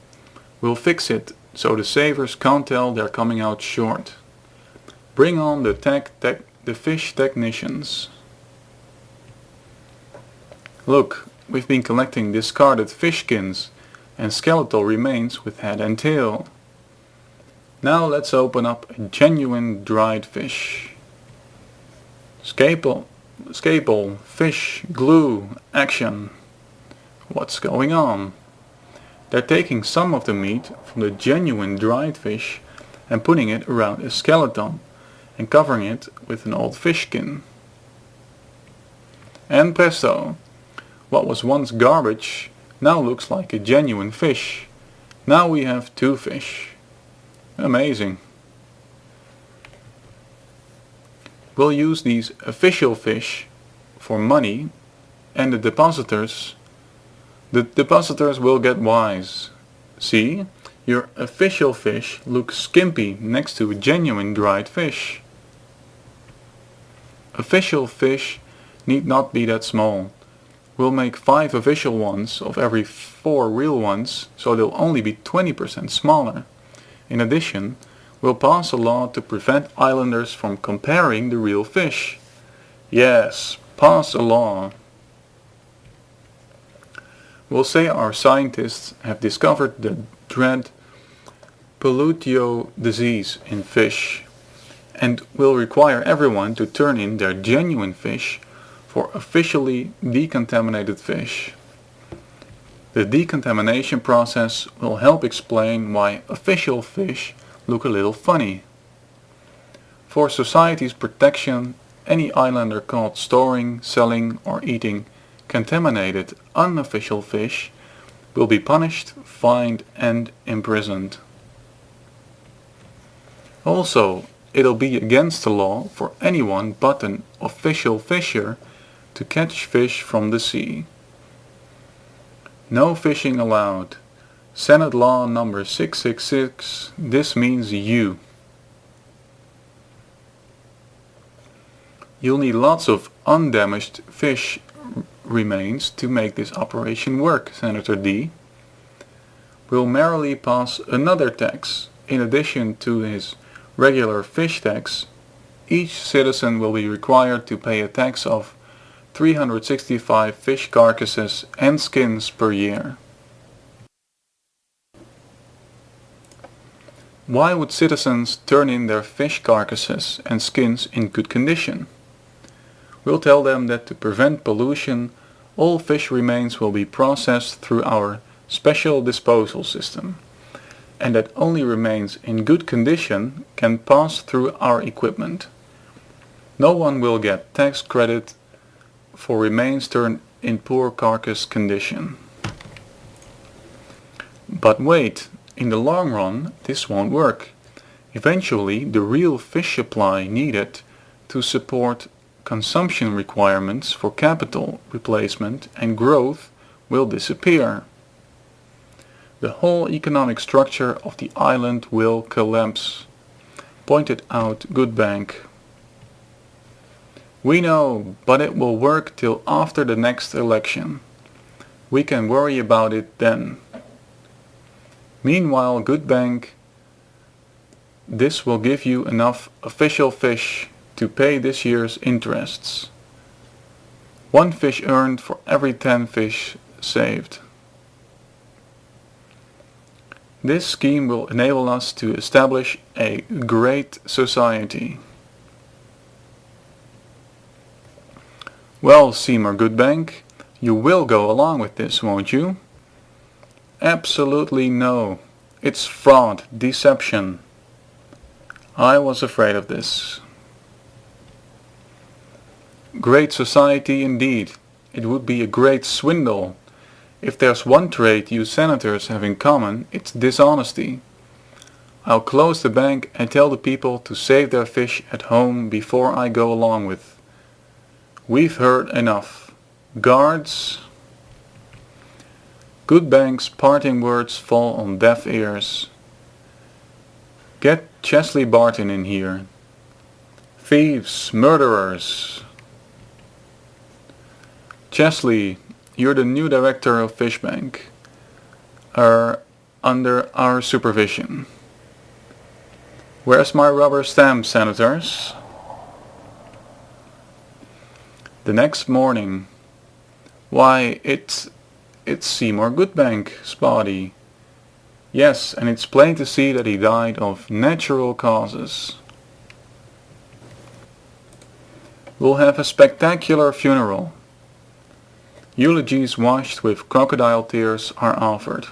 Speaker 1: We'll fix it so the savers can't tell they're coming out short. Bring on the fish technicians. Look, we've been collecting discarded fish skins and skeletal remains with head and tail. Now let's open up a genuine dried fish. Scalpel, fish, glue, action. What's going on? They're taking some of the meat from the genuine dried fish and putting it around a skeleton and covering it with an old fish skin. And presto! What was once garbage now looks like a genuine fish. Now we have two fish. Amazing. We'll use these official fish for money, and the depositors will get wise. See, your official fish looks skimpy next to a genuine dried fish. Official fish need not be that small. We'll make 5 official ones of every 4 real ones, so they'll only be 20% smaller. In addition, we'll pass a law to prevent islanders from comparing the real fish. Yes, pass a law. We'll say our scientists have discovered the dread pollutio disease in fish, and will require everyone to turn in their genuine fish for officially decontaminated fish. The decontamination process will help explain why official fish look a little funny. For society's protection, any islander caught storing, selling or eating contaminated unofficial fish will be punished, fined and imprisoned. Also, it'll be against the law for anyone but an official fisher to catch fish from the sea. No fishing allowed. Senate Law number 666, this means you. You'll need lots of undamaged fish remains to make this operation work, Senator D. We'll merrily pass another tax. In addition to his regular fish tax, each citizen will be required to pay a tax of 365 fish carcasses and skins per year. Why would citizens turn in their fish carcasses and skins in good condition? We'll tell them that to prevent pollution, all fish remains will be processed through our special disposal system, and that only remains in good condition can pass through our equipment. No one will get tax credit for remains turned in poor carcass condition. But wait, in the long run this won't work. Eventually the real fish supply needed to support consumption requirements for capital replacement and growth will disappear. The whole economic structure of the island will collapse, pointed out Goodbank. We know, but it will work till after the next election. We can worry about it then. Meanwhile, Goodbank, this will give you enough official fish to pay this year's interests. 1 fish earned for every 10 fish saved. This scheme will enable us to establish a great society. Well, Seymour Goodbank, you will go along with this, won't you? Absolutely no. It's fraud, deception. I was afraid of this. Great society indeed. It would be a great swindle. If there's one trait you senators have in common, it's dishonesty. I'll close the bank and tell the people to save their fish at home before I go along with. We've heard enough. Guards. Goodbank's parting words fall on deaf ears. Get Chesley Barton in here. Thieves, murderers. Chesley, you're the new director of Fishbank. Under our supervision. Where's my rubber stamp, senators? The next morning, Why, it's Seymour Goodbank, Spotty. Yes, and it's plain to see that he died of natural causes. We'll have a spectacular funeral. Eulogies washed with crocodile tears are offered.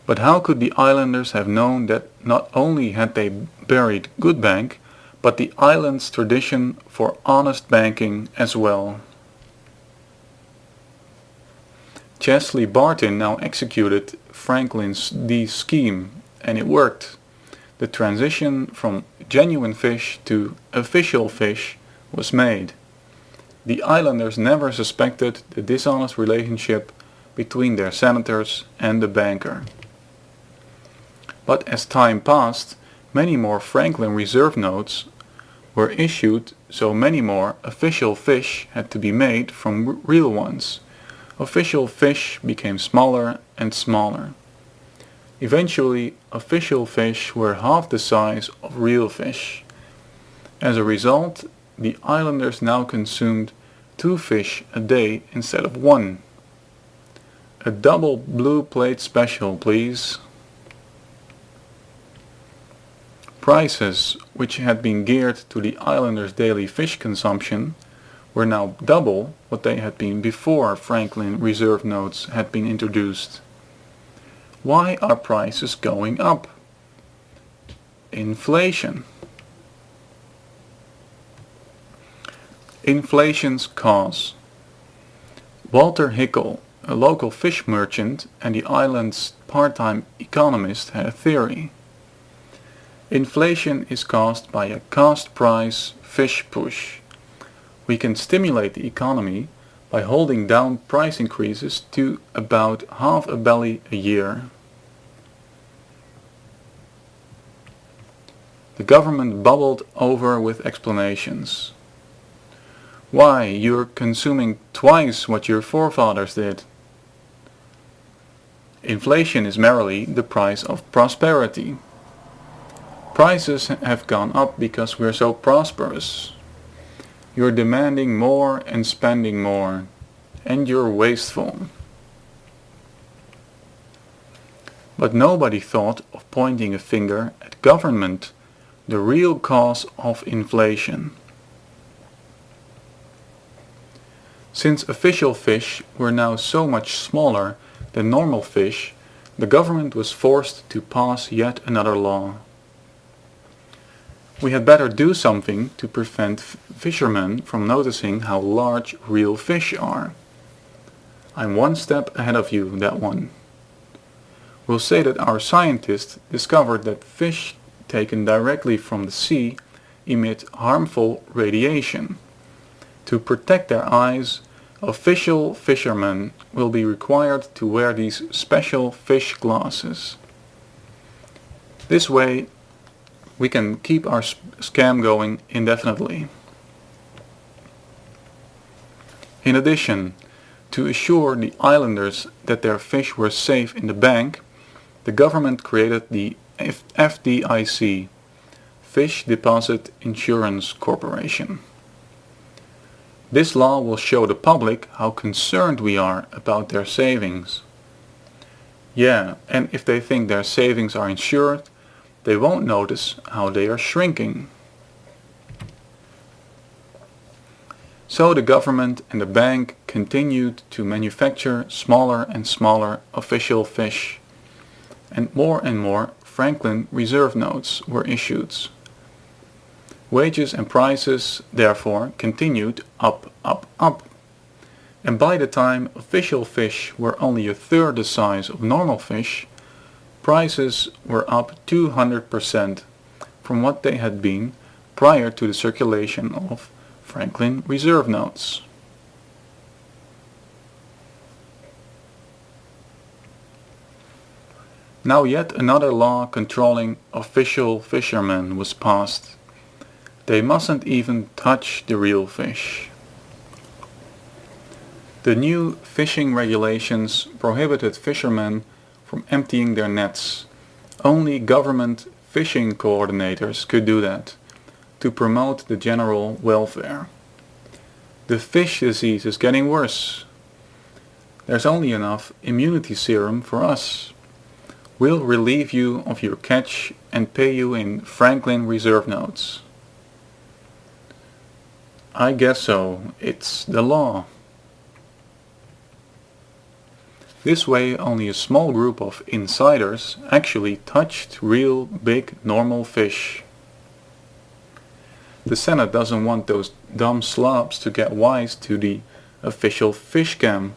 Speaker 1: But how could the islanders have known that not only had they buried Goodbank, but the island's tradition for honest banking as well? Chesley Barton now executed Franklin's scheme, and it worked. The transition from genuine fish to official fish was made. The islanders never suspected the dishonest relationship between their senators and the banker. But as time passed, many more Franklin reserve notes were issued, so many more official fish had to be made from real ones. Official fish became smaller and smaller. Eventually, official fish were half the size of real fish. As a result, the islanders now consumed 2 fish a day instead of 1. A double blue plate special, please. Prices, which had been geared to the islanders' daily fish consumption, were now double what they had been before Franklin reserve notes had been introduced. Why are prices going up? Inflation. Inflation's cause. Walter Hickel, a local fish merchant and the island's part-time economist, had a theory. Inflation is caused by a cost price fish push. We can stimulate the economy by holding down price increases to about half a belly a year. The government bubbled over with explanations. Why, you're consuming twice what your forefathers did. Inflation is merely the price of prosperity. Prices have gone up because we're so prosperous. You're demanding more and spending more, and you're wasteful. But nobody thought of pointing a finger at government, the real cause of inflation. Since official fish were now so much smaller than normal fish, the government was forced to pass yet another law. We had better do something to prevent fishermen from noticing how large real fish are. I'm one step ahead of you, that one. We'll say that our scientists discovered that fish taken directly from the sea emit harmful radiation. To protect their eyes, official fishermen will be required to wear these special fish glasses. This way, we can keep our scam going indefinitely. In addition, to assure the islanders that their fish were safe in the bank, the government created the FDIC, Fish Deposit Insurance Corporation. This law will show the public how concerned we are about their savings. Yeah, and if they think their savings are insured, they won't notice how they are shrinking. So the government and the bank continued to manufacture smaller and smaller official fish, and more Franklin reserve notes were issued. Wages and prices, therefore, continued up. And by the time official fish were only a third the size of normal fish, prices were up 200% from what they had been prior to the circulation of Franklin reserve notes. Now yet another law controlling official fishermen was passed. They mustn't even touch the real fish. The new fishing regulations prohibited fishermen from emptying their nets. Only government fishing coordinators could do that, to promote the general welfare. The fish disease is getting worse. There's only enough immunity serum for us. We'll relieve you of your catch and pay you in Franklin reserve notes. I guess so. It's the law. This way only a small group of insiders actually touched real big normal fish. The Senate doesn't want those dumb slobs to get wise to the official fish scam.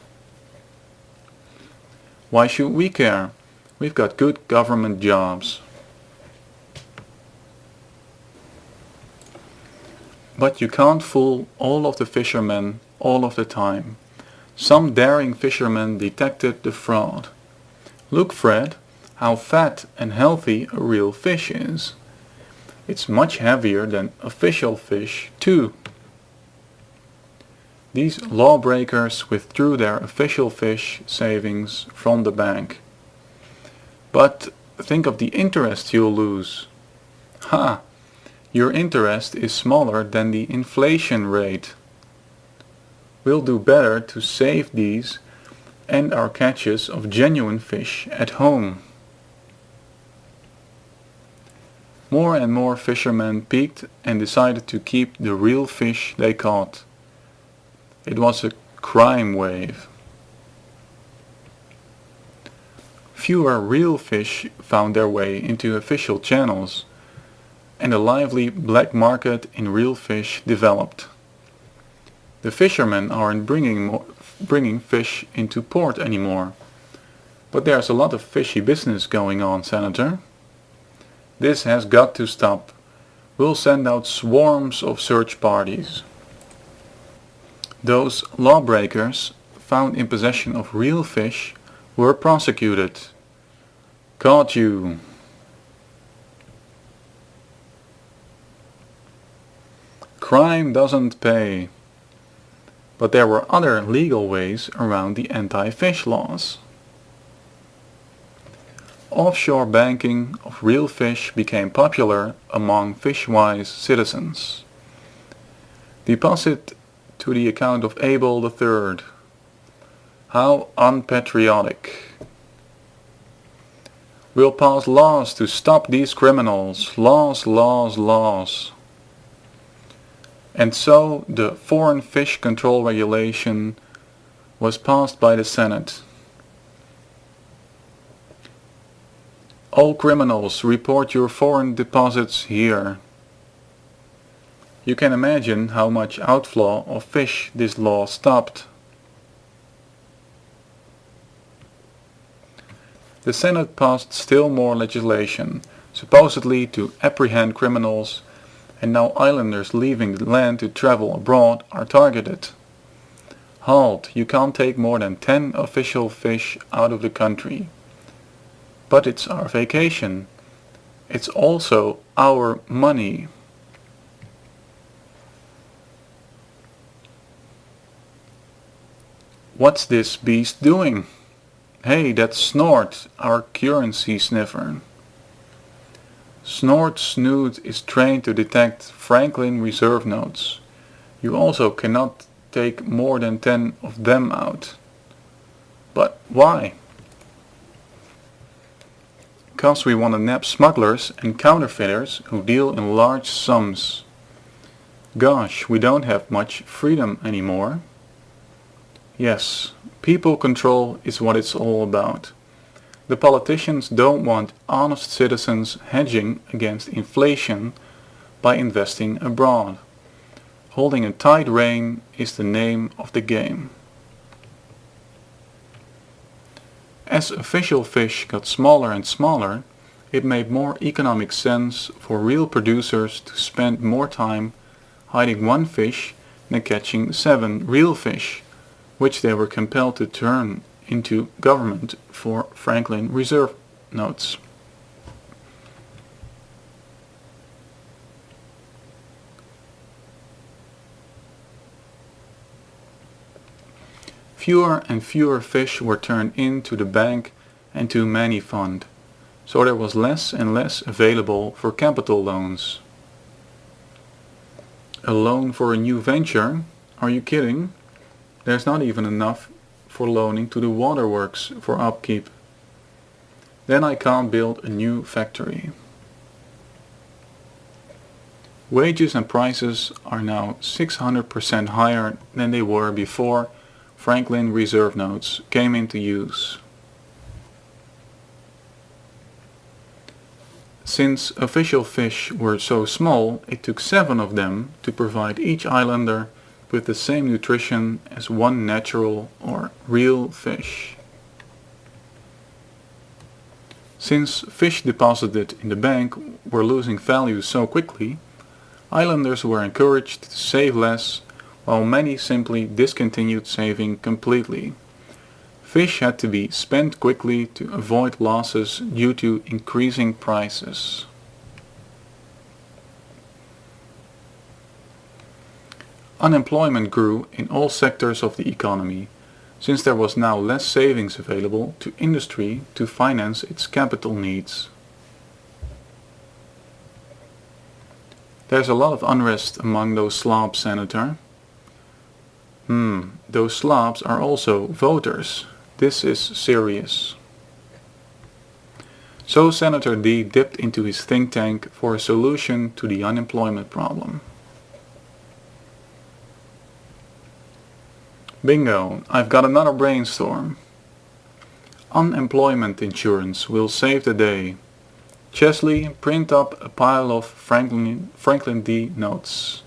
Speaker 1: Why should we care? We've got good government jobs. But you can't fool all of the fishermen all of the time. Some daring fishermen detected the fraud. Look, Fred, how fat and healthy a real fish is. It's much heavier than official fish, too. These lawbreakers withdrew their official fish savings from the bank. But think of the interest you'll lose. Ha! Your interest is smaller than the inflation rate. We'll do better to save these and our catches of genuine fish at home. More and more fishermen peaked and decided to keep the real fish they caught. It was a crime wave. Fewer real fish found their way into official channels, and a lively black market in real fish developed. The fishermen aren't bringing fish into port anymore, but there's a lot of fishy business going on, Senator. This has got to stop. We'll send out swarms of search parties. Those lawbreakers found in possession of real fish were prosecuted. Caught you. Crime doesn't pay. But there were other legal ways around the anti-fish laws. Offshore banking of real fish became popular among fish-wise citizens. Deposit to the account of Abel III. How unpatriotic. We'll pass laws to stop these criminals. Laws, laws, laws. And so the Foreign Fish Control Regulation was passed by the Senate. All criminals, report your foreign deposits here. You can imagine how much outflow of fish this law stopped. The Senate passed still more legislation, supposedly to apprehend criminals, and now islanders leaving the land to travel abroad are targeted. Halt, you can't take more than 10 official fish out of the country. But it's our vacation. It's also our money. What's this beast doing? Hey, that's Snort, our currency sniffer. Snort's snoot is trained to detect Franklin reserve notes. You also cannot take more than 10 of them out. But why? 'Cause we want to nab smugglers and counterfeiters who deal in large sums. Gosh, we don't have much freedom anymore. Yes, people control is what it's all about. The politicians don't want honest citizens hedging against inflation by investing abroad. Holding a tight rein is the name of the game. As official fish got smaller and smaller, it made more economic sense for real producers to spend more time hiding one fish than catching 7 real fish, which they were compelled to turn into government for Franklin reserve notes. Fewer and fewer fish were turned into the bank and to Many Fund, so there was less and less available for capital loans. A loan for a new venture? Are you kidding? There's not even enough for loaning to the waterworks for upkeep. Then I can't build a new factory. Wages and prices are now 600% higher than they were before Franklin reserve notes came into use. Since official fish were so small, it took 7 of them to provide each islander with the same nutrition as one natural or real fish. Since fish deposited in the bank were losing value so quickly, islanders were encouraged to save less, while many simply discontinued saving completely. Fish had to be spent quickly to avoid losses due to increasing prices. Unemployment grew in all sectors of the economy, since there was now less savings available to industry to finance its capital needs. There's a lot of unrest among those slobs, Senator. Those slobs are also voters. This is serious. So Senator D dipped into his think tank for a solution to the unemployment problem. Bingo, I've got another brainstorm. Unemployment insurance will save the day. Chesley, print up a pile of Franklin D notes.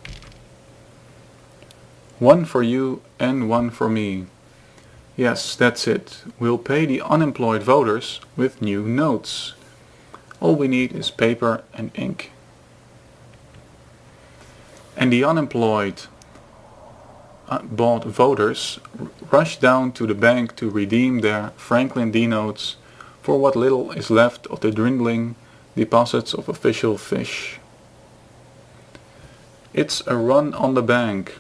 Speaker 1: 1 for you and 1 for me. Yes, that's it. We'll pay the unemployed voters with new notes. All we need is paper and ink. And the unemployed bought voters rush down to the bank to redeem their Franklin D notes for what little is left of the dwindling deposits of official fish. It's a run on the bank.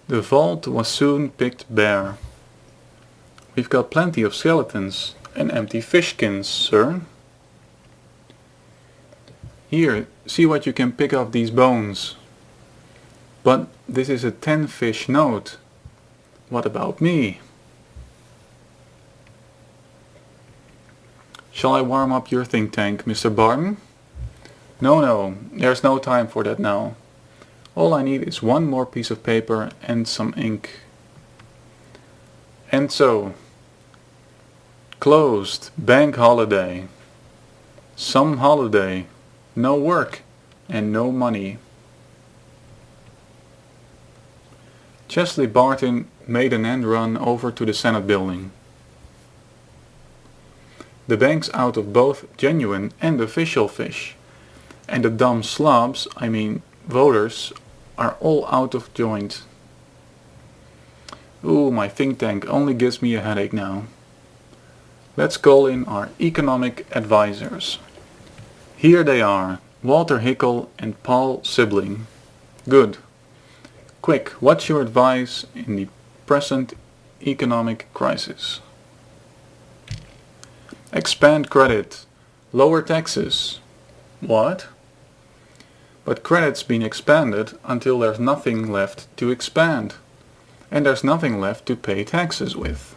Speaker 1: The vault was soon picked bare. We've got plenty of skeletons and empty fishkins, sir. Here, see what you can pick up these bones. But this is a 10-fish note. What about me? Shall I warm up your think tank, Mr. Barton? No, there's no time for that now. All I need is 1 more piece of paper and some ink. And so, closed, bank holiday. Some holiday, no work and no money. Chesley Barton made an end run over to the Senate building. The bank's out of both genuine and official fish, and the dumb slobs, I mean voters, are all out of joint. Ooh, my think tank only gives me a headache now. Let's call in our economic advisors. Here they are, Walter Hickel and Paul Sibling. Good. Quick, what's your advice in the present economic crisis? Expand credit. Lower taxes. What? But credit's been expanded until there's nothing left to expand. And there's nothing left to pay taxes with.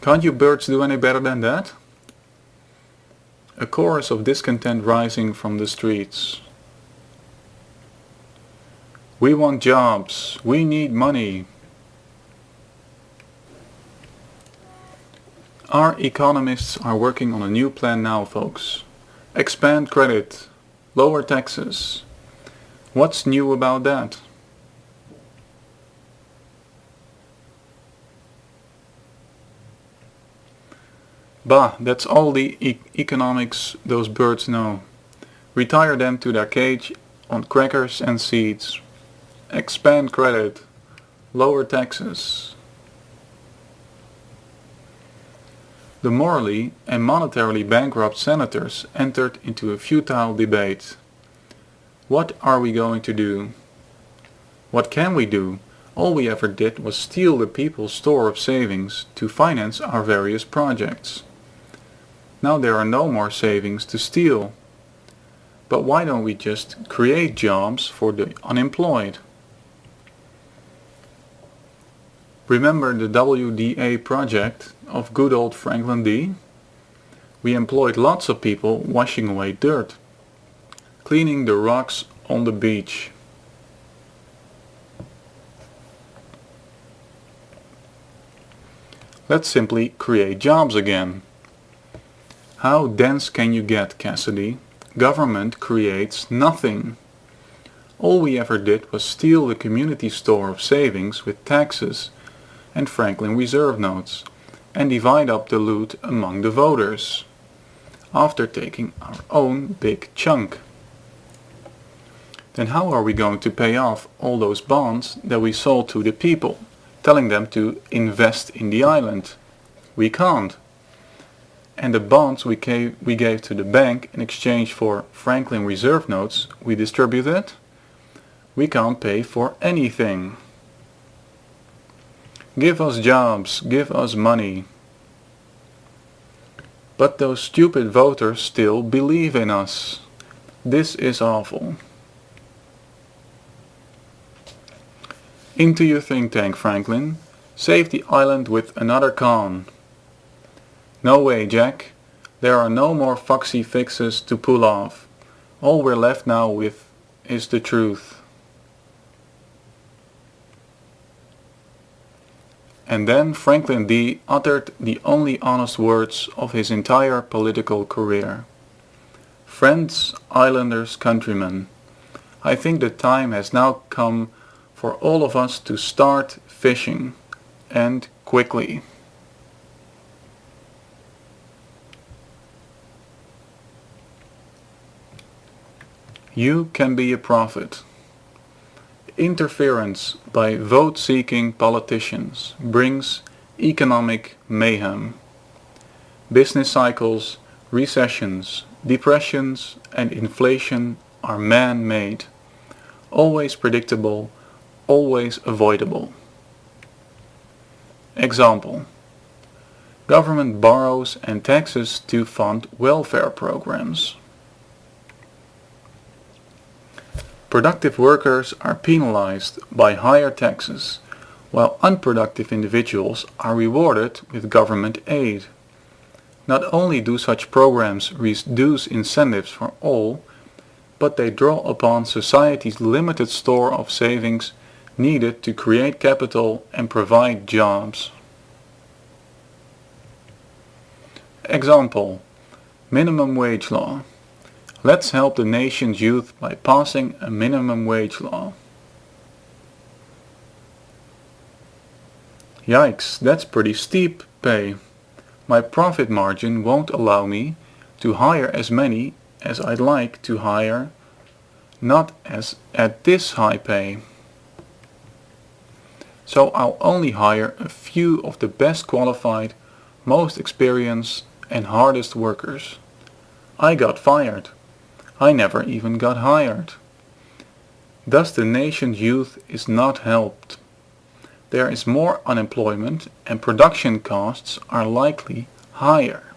Speaker 1: Can't you birds do any better than that? A chorus of discontent rising from the streets. We want jobs. We need money. Our economists are working on a new plan now, folks. Expand credit. Lower taxes. What's new about that? Bah, that's all the economics those birds know. Retire them to their cage on crackers and seeds. Expand credit. Lower taxes. The morally and monetarily bankrupt senators entered into a futile debate. What are we going to do? What can we do? All we ever did was steal the people's store of savings to finance our various projects. Now there are no more savings to steal. But why don't we just create jobs for the unemployed? Remember the WDA project of good old Franklin D? We employed lots of people washing away dirt, cleaning the rocks on the beach. Let's simply create jobs again. How dense can you get, Cassidy? Government creates nothing. All we ever did was steal the community store of savings with taxes and Franklin reserve notes and divide up the loot among the voters, after taking our own big chunk. Then how are we going to pay off all those bonds that we sold to the people, telling them to invest in the island? We can't. And the bonds we gave to the bank in exchange for Franklin reserve notes we distributed, we can't pay for anything. Give us jobs, give us money. But those stupid voters still believe in us. This is awful. Into your think tank, Franklin. Save the island with another con. No way, Jack. There are no more foxy fixes to pull off. All we're left now with is the truth. And then Franklin D. uttered the only honest words of his entire political career. Friends, islanders, countrymen, I think the time has now come for all of us to start fishing, and quickly. You can be a prophet. Interference by vote-seeking politicians brings economic mayhem. Business cycles, recessions, depressions, and inflation are man-made, always predictable, always avoidable. Example: government borrows and taxes to fund welfare programs. Productive workers are penalized by higher taxes, while unproductive individuals are rewarded with government aid. Not only do such programs reduce incentives for all, but they draw upon society's limited store of savings needed to create capital and provide jobs. Example: minimum wage law. Let's help the nation's youth by passing a minimum wage law. Yikes, that's pretty steep pay. My profit margin won't allow me to hire as many as I'd like to hire, not as at this high pay. So I'll only hire a few of the best qualified, most experienced and hardest workers. I got fired. I never even got hired. Thus the nation's youth is not helped. There is more unemployment and production costs are likely higher.